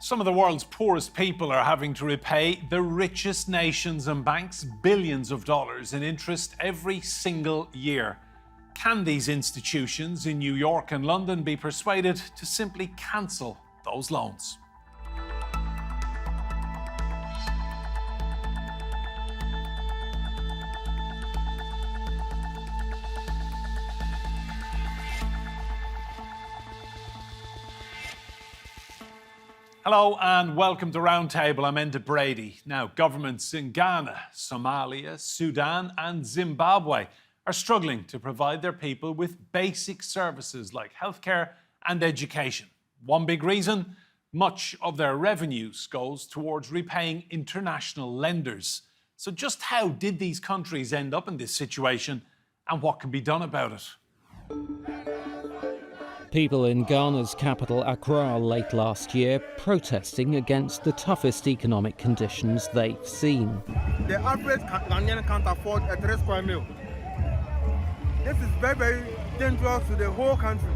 Some of the world's poorest people are having to repay the richest nations and banks billions of dollars in interest every single year. Can these institutions in New York and London be persuaded to simply cancel those loans? Hello and welcome to Roundtable. I'm Enda Brady. Now, governments in Ghana, Somalia, Sudan and Zimbabwe are struggling to provide their people with basic services like healthcare and education. One big reason, much of their revenues goes towards repaying international lenders. So just how did these countries end up in this situation and what can be done about it? People in Ghana's capital, Accra, late last year protesting against the toughest economic conditions they've seen. The average Ghanaian can't afford a 3 square meal. This is very, very dangerous to the whole country.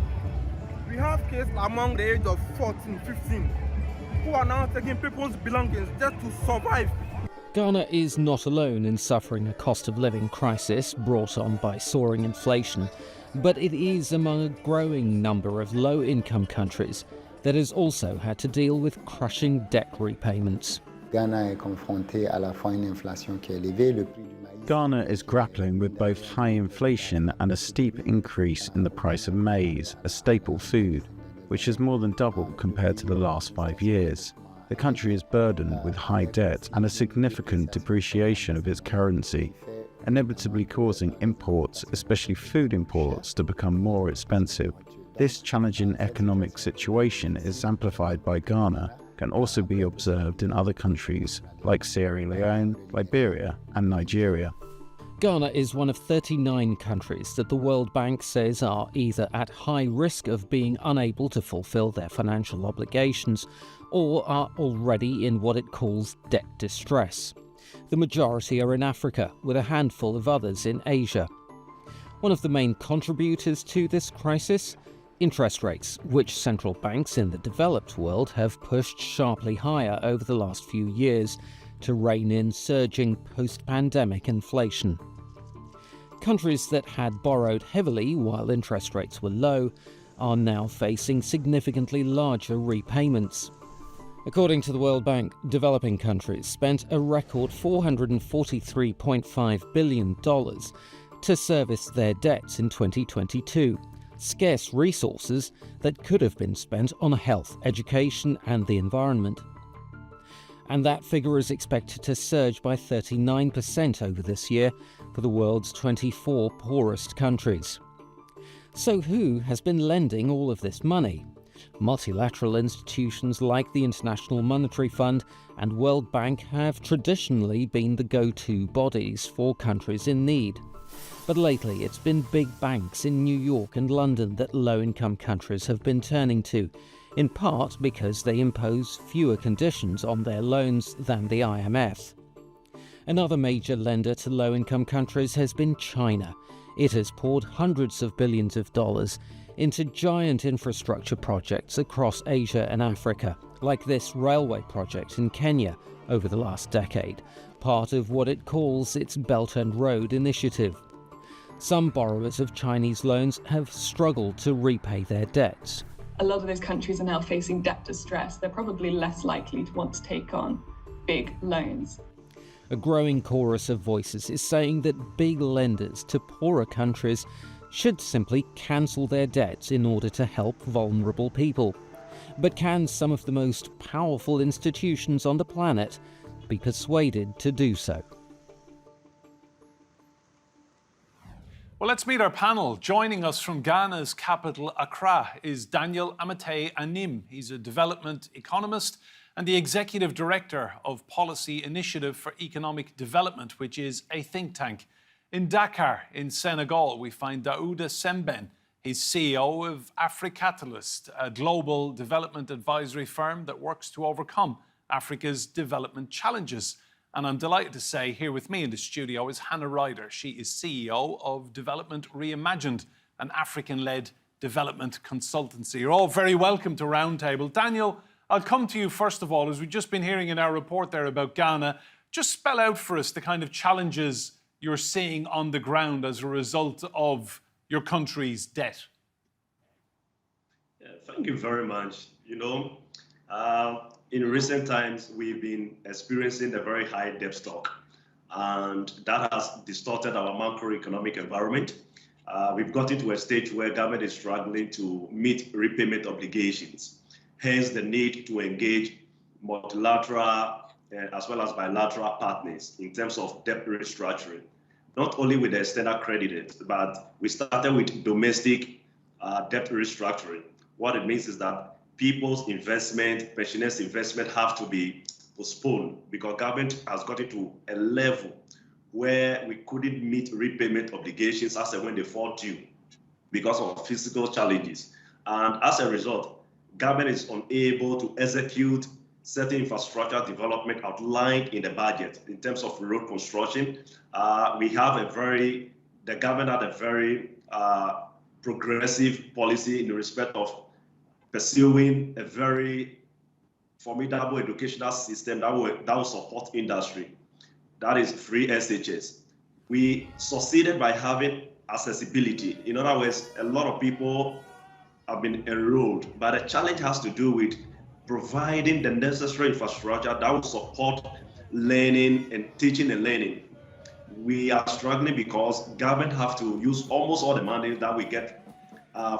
We have cases among the age of 14, 15 who are now taking people's belongings just to survive. Ghana is not alone in suffering a cost of living crisis brought on by soaring inflation, but it is among a growing number of low-income countries that has also had to deal with crushing debt repayments. Ghana is grappling with both high inflation and a steep increase in the price of maize, a staple food, which has more than doubled compared to the last 5 years. The country is burdened with high debt and a significant depreciation of its currency, inevitably causing imports, especially food imports, to become more expensive. This challenging economic situation is amplified by Ghana, can also be observed in other countries like Sierra Leone, Liberia and Nigeria. Ghana is one of 39 countries that the World Bank says are either at high risk of being unable to fulfill their financial obligations or are already in what it calls debt distress. The majority are in Africa, with a handful of others in Asia. One of the main contributors to this crisis? Interest rates, which central banks in the developed world have pushed sharply higher over the last few years to rein in surging post-pandemic inflation. Countries that had borrowed heavily while interest rates were low are now facing significantly larger repayments. According to the World Bank, developing countries spent a record $443.5 billion to service their debts in 2022, scarce resources that could have been spent on health, education and the environment. And that figure is expected to surge by 39% over this year for the world's 24 poorest countries. So who has been lending all of this money? Multilateral institutions like the International Monetary Fund and World Bank have traditionally been the go-to bodies for countries in need. But lately it's been big banks in New York and London that low-income countries have been turning to, in part because they impose fewer conditions on their loans than the IMF. Another major lender to low-income countries has been China. It has poured hundreds of billions of dollars into giant infrastructure projects across Asia and Africa, like this railway project in Kenya over the last decade, part of what it calls its Belt and Road Initiative. Some borrowers of Chinese loans have struggled to repay their debts. A lot of those countries are now facing debt distress. They're probably less likely to want to take on big loans. A growing chorus of voices is saying that big lenders to poorer countries should simply cancel their debts in order to help vulnerable people. But can some of the most powerful institutions on the planet be persuaded to do so? Well, let's meet our panel. Joining us from Ghana's capital, Accra, is Daniel Amateye Anim. He's a development economist and the executive director of Policy Initiative for Economic Development, which is a think tank. In Dakar, in Senegal, we find Daouda Sembene. He's CEO of AfriCatalyst, a global development advisory firm that works to overcome Africa's development challenges. And I'm delighted to say here with me in the studio is Hannah Ryder. She is CEO of Development Reimagined, an African-led development consultancy. You're all very welcome to Roundtable. Daniel, I'll come to you first of all, as we've just been hearing in our report there about Ghana. Just spell out for us the kind of challenges you're seeing on the ground as a result of your country's debt. Yeah, thank you very much. In recent times, we've been experiencing a very high debt stock, and that has distorted our macroeconomic environment. We've gotten to a stage where government is struggling to meet repayment obligations, hence the need to engage multilateral as well as bilateral partners in terms of debt restructuring, not only with the external creditors, but we started with domestic debt restructuring. What it means is that people's investment, pensioners' investment have to be postponed because government has gotten to a level where we couldn't meet repayment obligations as and when they fall due because of physical challenges. And as a result, government is unable to execute certain infrastructure development outlined in the budget in terms of road construction. The government had a very progressive policy in respect of pursuing a very formidable educational system that will support industry. That is free SHS. We succeeded by having accessibility. In other words, a lot of people have been enrolled, but the challenge has to do with providing the necessary infrastructure that will support learning and teaching and learning. We are struggling because government have to use almost all the money that we get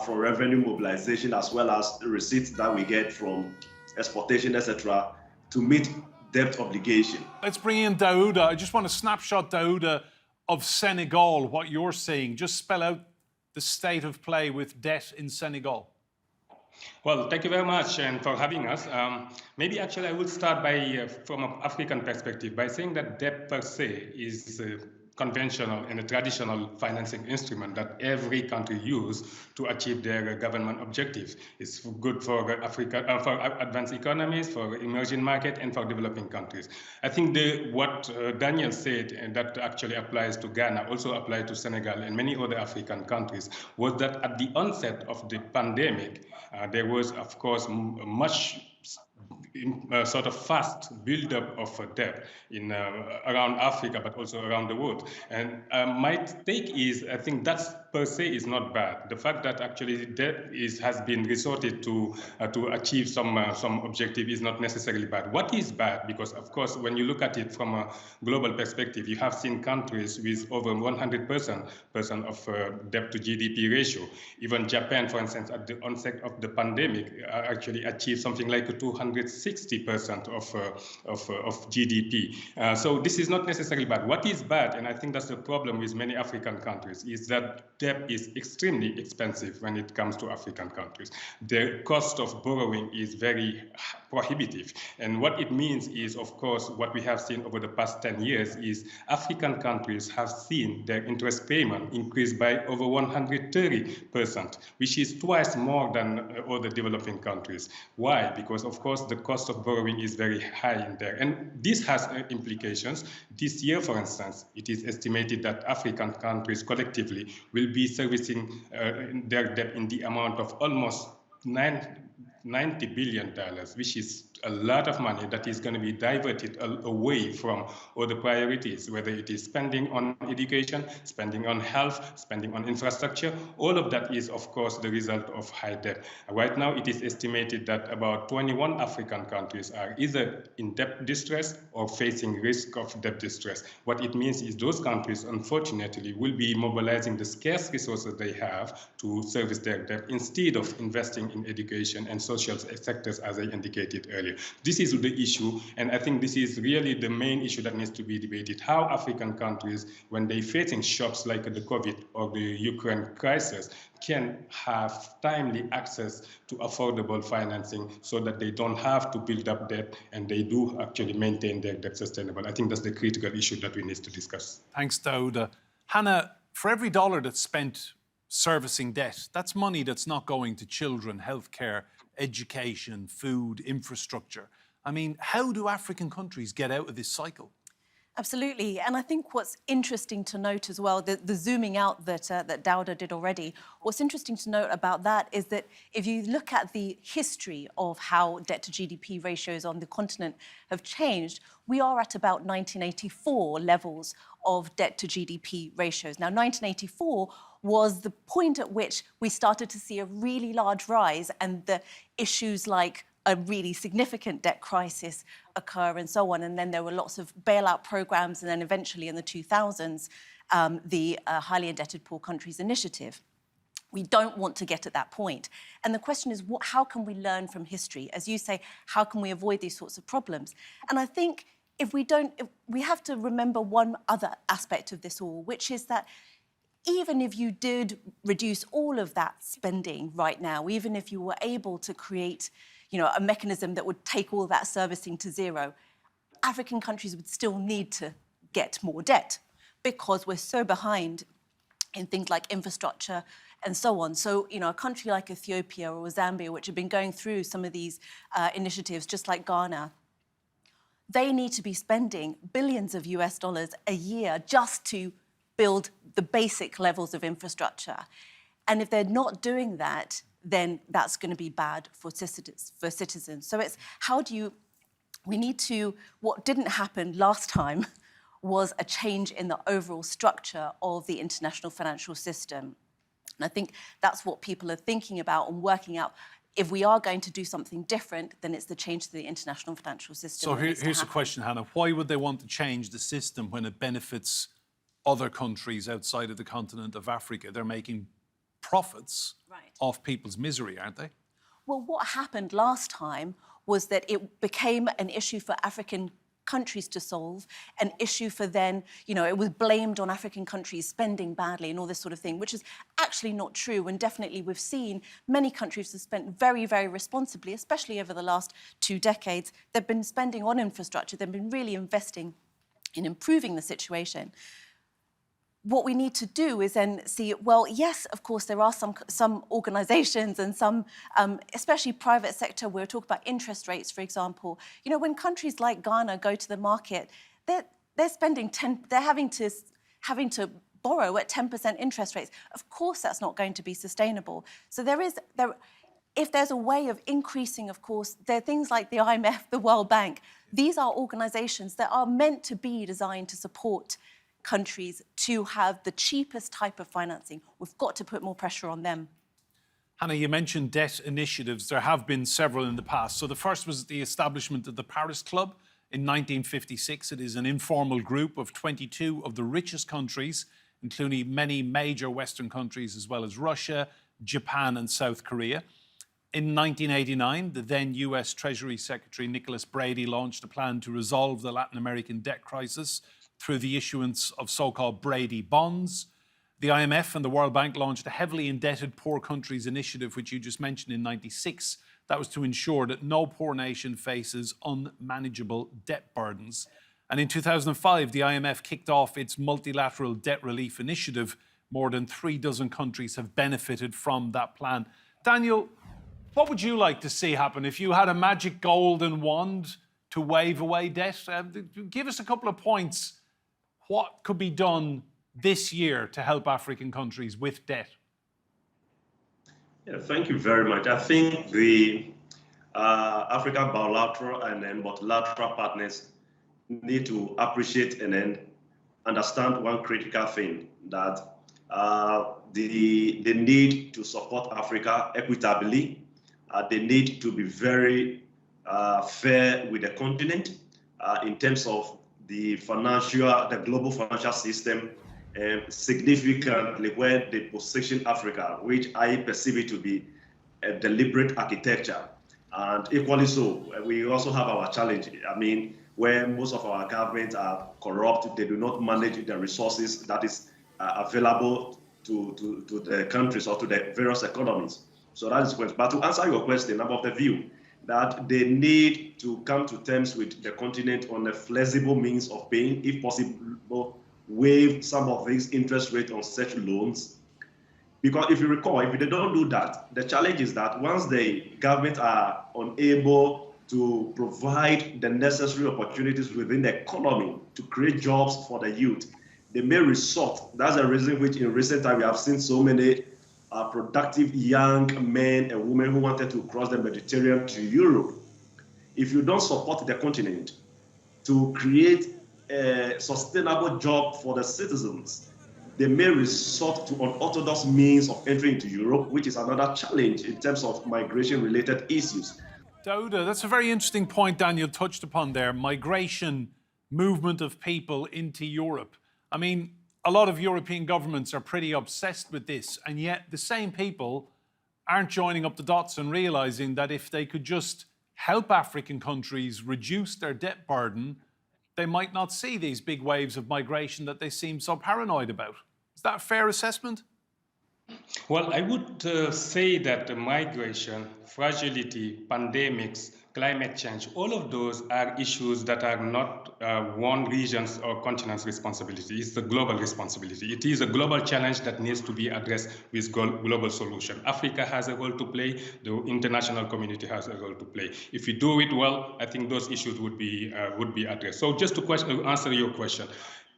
from revenue mobilization as well as the receipts that we get from exportation, etc., to meet debt obligation. Let's bring in Daouda. I just want to snapshot, Daouda, of Senegal, what you're seeing. Just spell out the state of play with debt in Senegal. Well, thank you very much and for having us. Maybe actually I would start by, from an African perspective, by saying that debt per se is conventional and a traditional financing instrument that every country uses to achieve their government objectives. It's good for Africa, for advanced economies, for emerging market, and for developing countries. I think what Daniel said, and that actually applies to Ghana, also applies to Senegal and many other African countries, was that at the onset of the pandemic, there was, of course, much sort of fast build-up of debt in around Africa, but also around the world. And my take is, I think that's per se is not bad. The fact that actually debt has been resorted to achieve some objective is not necessarily bad. What is bad? Because of course, when you look at it from a global perspective, you have seen countries with over 100% of debt to GDP ratio. Even Japan, for instance, at the onset of the pandemic, actually achieved something like 260% of GDP. So this is not necessarily bad. What is bad, and I think that's the problem with many African countries, is that debt is extremely expensive when it comes to African countries. The cost of borrowing is very prohibitive. And what it means is, of course, what we have seen over the past 10 years is African countries have seen their interest payment increase by over 130%, which is twice more than other developing countries. Why? Because, of course, the cost of borrowing is very high in there. And this has implications. This year, for instance, it is estimated that African countries collectively will be servicing their debt in the amount of almost $90 billion, which is a lot of money that is going to be diverted away from other priorities, whether it is spending on education, spending on health, spending on infrastructure. All of that is, of course, the result of high debt. Right now, it is estimated that about 21 African countries are either in debt distress or facing risk of debt distress. What it means is those countries, unfortunately, will be mobilizing the scarce resources they have to service their debt instead of investing in education and social sectors, as I indicated earlier. This is the issue, and I think this is really the main issue that needs to be debated. How African countries, when they're facing shocks like the COVID or the Ukraine crisis, can have timely access to affordable financing so that they don't have to build up debt and they do actually maintain their debt sustainable. I think that's the critical issue that we need to discuss. Thanks, Daouda. Hannah, for every dollar that's spent servicing debt, that's money that's not going to children, healthcare, education, food, infrastructure. I mean, how do African countries get out of this cycle? Absolutely. And I think what's interesting to note as well, the zooming out that Daouda did already, what's interesting to note about that is that if you look at the history of how debt to GDP ratios on the continent have changed, we are at about 1984 levels of debt to GDP ratios. Now, 1984 was the point at which we started to see a really large rise, and the issues like a really significant debt crisis occur and so on. And then there were lots of bailout programs, and then eventually in the 2000s, the Highly Indebted Poor Countries Initiative. We don't want to get at that point. And the question is, how can we learn from history? As you say, how can we avoid these sorts of problems? And I think if we have to remember one other aspect of this all, which is that even if you did reduce all of that spending right now, even if you were able to create a mechanism that would take all that servicing to zero, African countries would still need to get more debt because we're so behind in things like infrastructure and so on. So, a country like Ethiopia or Zambia, which have been going through some of these initiatives, just like Ghana, they need to be spending billions of US dollars a year just to build the basic levels of infrastructure. And if they're not doing that, then that's going to be bad for citizens. So it's what didn't happen last time was a change in the overall structure of the international financial system. And I think that's what people are thinking about and working out. If we are going to do something different, then it's the change to the international financial system. So here's a question, Hannah. Why would they want to change the system when it benefits other countries outside of the continent of Africa? They're making profits off people's misery, aren't they? Well, what happened last time was that it became an issue for African countries to solve, an issue for then, it was blamed on African countries spending badly and all this sort of thing, which is actually not true. And definitely we've seen many countries have spent very, very responsibly, especially over the last 2 decades. They've been spending on infrastructure. They've been really investing in improving the situation. What we need to do is then see, well, yes, of course, there are some organisations and some, especially private sector, we're talking about interest rates, for example. When countries like Ghana go to the market, they're spending they're having to borrow at 10% interest rates. Of course, that's not going to be sustainable. So if there's a way of increasing, of course, there are things like the IMF, the World Bank. These are organisations that are meant to be designed to support countries to have the cheapest type of financing. We've got to put more pressure on them. Hannah, you mentioned debt initiatives. There have been several in the past. So the first was the establishment of the Paris Club in 1956. It is an informal group of 22 of the richest countries, including many major Western countries, as well as Russia, Japan and South Korea. In 1989, the then US Treasury Secretary Nicholas Brady launched a plan to resolve the Latin American debt crisis through the issuance of so-called Brady bonds. The IMF and the World Bank launched a heavily indebted poor countries initiative, which you just mentioned, in 1996. That was to ensure that no poor nation faces unmanageable debt burdens. And in 2005, the IMF kicked off its multilateral debt relief initiative. More than 36 countries have benefited from that plan. Daniel, what would you like to see happen if you had a magic golden wand to wave away debt? Give us a couple of points. What could be done this year to help African countries with debt? Yeah, thank you very much. I think the African bilateral and then multilateral partners need to appreciate and then understand one critical thing, that the need to support Africa equitably. They need to be very fair with the continent in terms of the global financial system, significantly where they position Africa, which I perceive it to be a deliberate architecture. And equally so, we also have our challenge. Where most of our governments are corrupt, they do not manage the resources that is available to the countries or to the various economies. So that is the question. But to answer your question, I'm of the view that they need to come to terms with the continent on a flexible means of paying, if possible, waive some of these interest rates on such loans. Because if you recall, if they don't do that, the challenge is that once the government are unable to provide the necessary opportunities within the economy to create jobs for the youth, they may resort. That's the reason which in recent time we have seen so many productive young men and women who wanted to cross the Mediterranean to Europe. If you don't support the continent to create a sustainable job for the citizens, they may resort to unorthodox means of entering into Europe, which is another challenge in terms of migration-related issues. Daouda, that's a very interesting point Daniel touched upon there, migration, movement of people into Europe. I mean, a lot of European governments are pretty obsessed with this, and yet the same people aren't joining up the dots and realising that if they could just help African countries reduce their debt burden, they might not see these big waves of migration that they seem so paranoid about. Is that a fair assessment? Well, I would say that migration, fragility, pandemics, climate change, all of those are issues that are not one region's or continent's responsibility. It's the global responsibility. It is a global challenge that needs to be addressed with global solution. Africa has a role to play. The international community has a role to play. If we do it well, I think those issues would be addressed. So just to answer your question,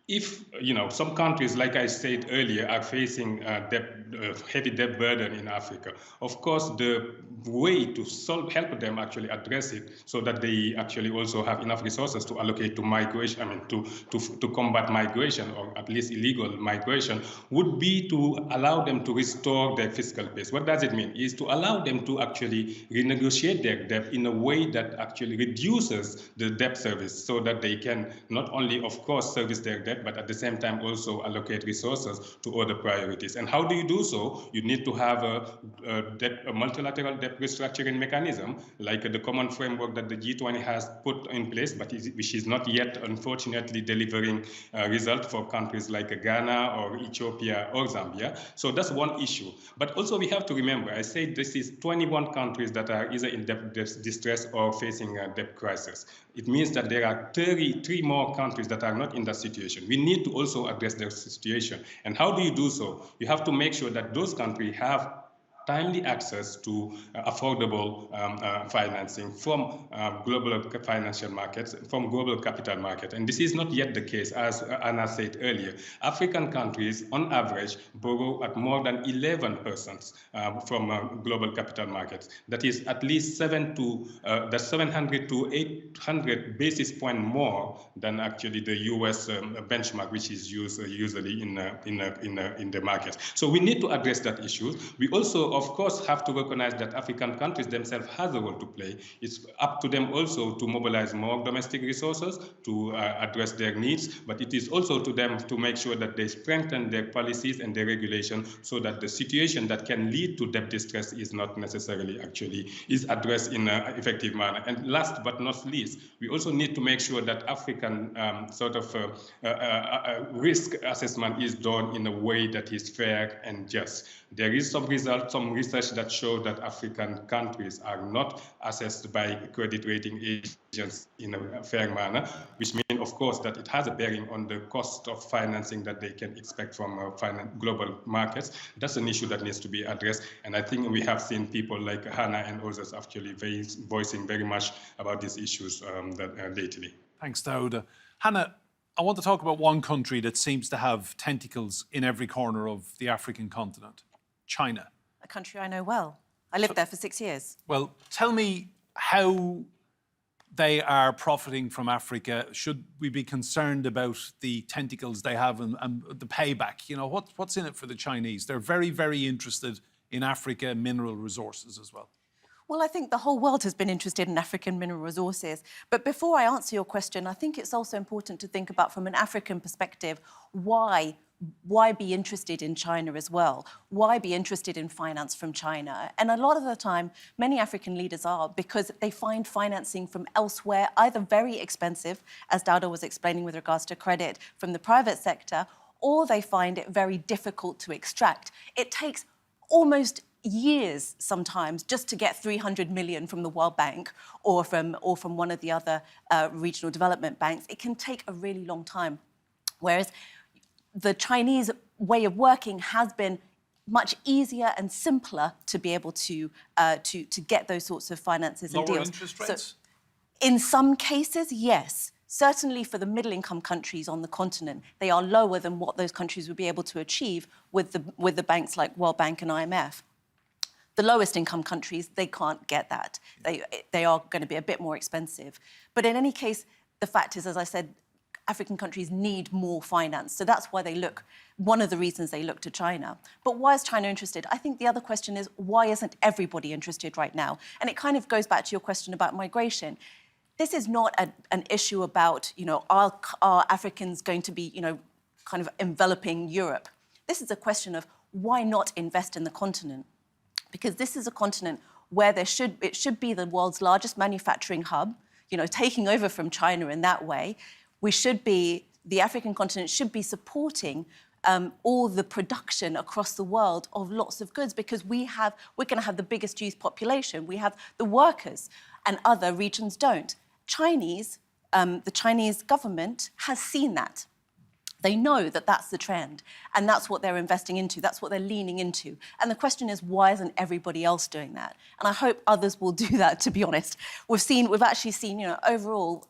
if some countries, like I said earlier, are facing heavy debt burden in Africa, of course, the way to help them actually address it so that they actually also have enough resources to allocate to migration, to combat migration, or at least illegal migration, would be to allow them to restore their fiscal base. What does it mean? Is to allow them to actually renegotiate their debt in a way that actually reduces the debt service so that they can not only, of course, service their debt, but at the same time also allocate resources to other priorities. And how do you do so? You need to have a multilateral debt restructuring mechanism, like the common framework that the G20 has put in place, but which is not yet, unfortunately, delivering results for countries like Ghana or Ethiopia or Zambia. So that's one issue. But also we have to remember, I said this is 21 countries that are either in debt distress or facing a debt crisis. It means that there are 33 more countries that are not in that situation. We need to also address their situation. And how do you do so? You have to make sure that those countries have timely access to affordable financing from global financial markets, from global capital market. And this is not yet the case, as Anna said earlier. African countries, on average, borrow at more than 11% from global capital markets. That is at least 700 to 800 basis points more than actually the US benchmark, which is used usually in the market. So we need to address that issue. We also, of course, have to recognize that African countries themselves have a role to play. It's up to them also to mobilize more domestic resources to address their needs, but it is also to them to make sure that they strengthen their policies and their regulation so that the situation that can lead to debt distress is not necessarily is addressed in an effective manner. And last but not least, we also need to make sure that African risk assessment is done in a way that is fair and just. There is some research that shows that African countries are not assessed by credit rating agents in a fair manner, which means, of course, that it has a bearing on the cost of financing that they can expect from global markets. That's an issue that needs to be addressed. And I think we have seen people like Hannah and others actually voicing very much about these issues lately. Thanks, Daouda. Hannah, I want to talk about one country that seems to have tentacles in every corner of the African continent. China. A country I know well. I lived there for 6 years. Well, tell me how they are profiting from Africa. Should we be concerned about the tentacles they have and the payback? You know, what's in it for the Chinese? They're very, very interested in Africa mineral resources as well. Well, I think the whole world has been interested in African mineral resources. But before I answer your question, I think it's also important to think about, from an African perspective, why be interested in China as well? Why be interested in finance from China? And a lot of the time, many African leaders are, because they find financing from elsewhere either very expensive, as Daouda was explaining with regards to credit from the private sector, or they find it very difficult to extract. It takes almost years sometimes just to get 300 million from the World Bank or from one of the other regional development banks. It can take a really long time. Whereas the Chinese way of working has been much easier and simpler to be able to get those sorts of finances and Lower deals. interest rates? In some cases, yes. Certainly for the middle-income countries on the continent, they are lower than what those countries would be able to achieve with the banks like World Bank and IMF. The lowest income countries, they can't get that. They are going to be a bit more expensive. But in any case, the fact is, as I said, African countries need more finance. So that's why they look, one of the reasons they look to China. But why is China interested? I think the other question is, why isn't everybody interested right now? And it kind of goes back to your question about migration. This is not an issue about, are Africans going to be, kind of enveloping Europe? This is a question of why not invest in the continent? Because this is a continent where it should be the world's largest manufacturing hub, taking over from China in that way. The African continent should be supporting all the production across the world of lots of goods, because we're going to have the biggest youth population. We have the workers, and other regions don't. The Chinese government has seen that. They know that that's the trend, and that's what they're investing into, that's what they're leaning into. And the question is, why isn't everybody else doing that? And I hope others will do that, to be honest. We've actually seen, overall,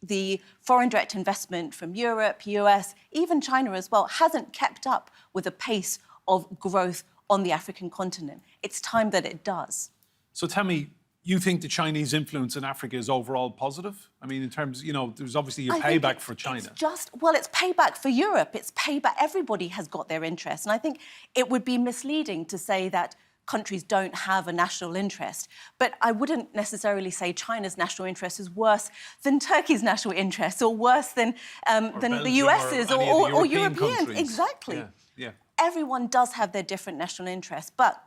the foreign direct investment from Europe, US, even China as well, hasn't kept up with the pace of growth on the African continent. It's time that it does. So tell me, you think the Chinese influence in Africa is overall positive? I mean, in terms, there's obviously a payback for China. It's payback for Europe. It's payback. Everybody has got their interest. And I think it would be misleading to say that countries don't have a national interest. But I wouldn't necessarily say China's national interest is worse than Turkey's national interest, or worse than the US's or European countries. Exactly. Yeah. Everyone does have their different national interests. But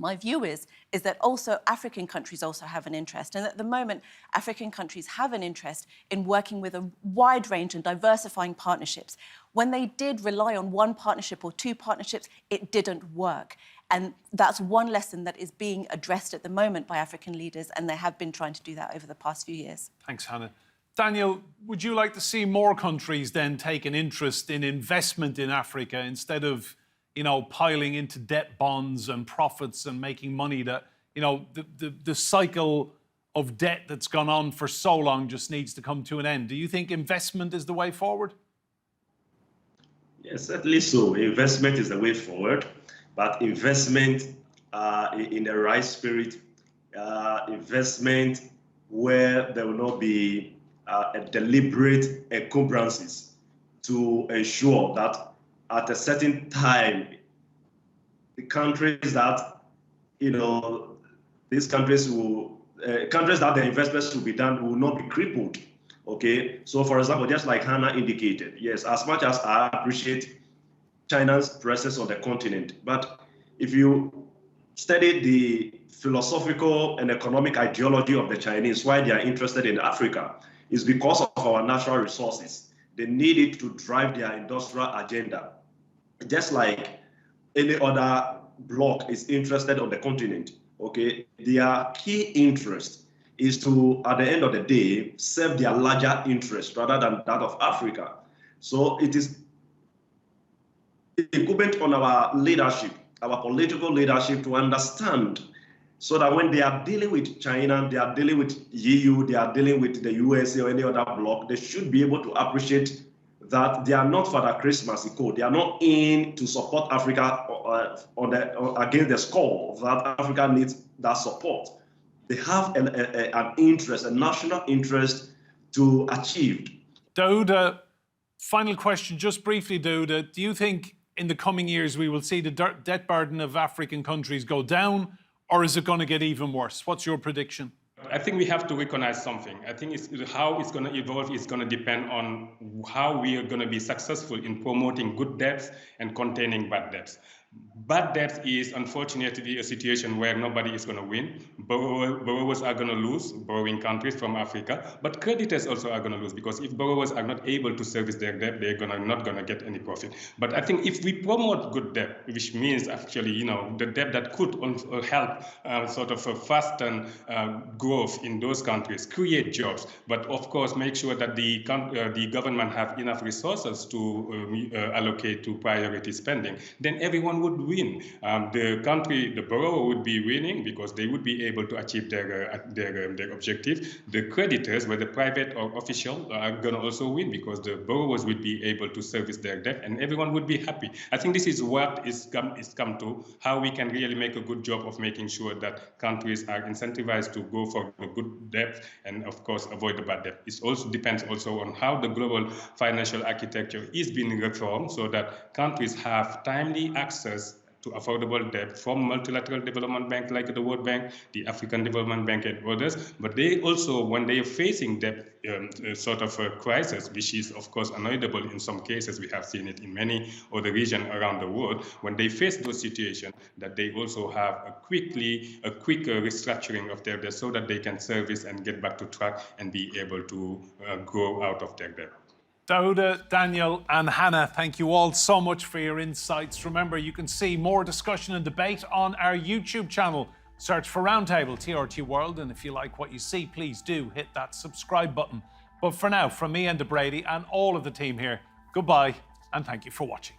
my view is that also African countries also have an interest. And at the moment, African countries have an interest in working with a wide range and diversifying partnerships. When they did rely on one partnership or two partnerships, it didn't work. And that's one lesson that is being addressed at the moment by African leaders, and they have been trying to do that over the past few years. Thanks, Hannah. Daniel, would you like to see more countries then take an interest in investment in Africa instead of piling into debt bonds and profits and making money that, the cycle of debt that's gone on for so long just needs to come to an end? Do you think investment is the way forward? Yes, certainly so. Investment is the way forward, but investment in the right spirit, investment where there will not be a deliberate encumbrances to ensure that at a certain time, the countries that, these countries that the investments will be done will not be crippled. Okay, so for example, just like Hannah indicated, yes, as much as I appreciate China's presence on the continent, but if you study the philosophical and economic ideology of the Chinese, why they are interested in Africa, is because of our natural resources. They need it to drive their industrial agenda. Just like any other bloc is interested on the continent, okay, their key interest is to, at the end of the day, serve their larger interest rather than that of Africa. So it is incumbent on our leadership, our political leadership, to understand, so that when they are dealing with China, they are dealing with EU, they are dealing with the USA or any other bloc, they should be able to appreciate that they are not Father Christmas code. They are not in to support Africa against the score that Africa needs that support. They have an interest, a national interest to achieve. Daouda, final question, just briefly, Daouda. Do you think in the coming years we will see the debt burden of African countries go down, or is it going to get even worse? What's your prediction? I think we have to recognize something. I think how it's going to evolve is going to depend on how we are going to be successful in promoting good debts and containing bad debts. Bad debt is unfortunately a situation where nobody is going to win. Borrowers are going to lose, borrowing countries from Africa, but creditors also are going to lose, because if borrowers are not able to service their debt, they're not going to get any profit. But I think if we promote good debt, which means actually, the debt that could help sort of fasten growth in those countries, create jobs, but of course make sure that the government have enough resources to allocate to priority spending, then everyone everyone would win. The country, the borrower would be winning because they would be able to achieve their objective. The creditors, whether private or official, are going to also win because the borrowers would be able to service their debt and everyone would be happy. I think this is what is come to how we can really make a good job of making sure that countries are incentivized to go for the good debt and, of course, avoid the bad debt. It also depends also on how the global financial architecture is being reformed so that countries have timely access to affordable debt from multilateral development banks like the World Bank, the African Development Bank, and others. But they also, when they are facing debt sort of a crisis, which is of course unavoidable in some cases, we have seen it in many other regions around the world, when they face those situations, that they also have a quicker restructuring of their debt so that they can service and get back to track and be able to grow out of their debt. Daouda, Daniel and Hannah, thank you all so much for your insights. Remember, you can see more discussion and debate on our YouTube channel. Search for Roundtable TRT World, and if you like what you see, please do hit that subscribe button. But for now, from me, Enda Brady, and all of the team here, goodbye and thank you for watching.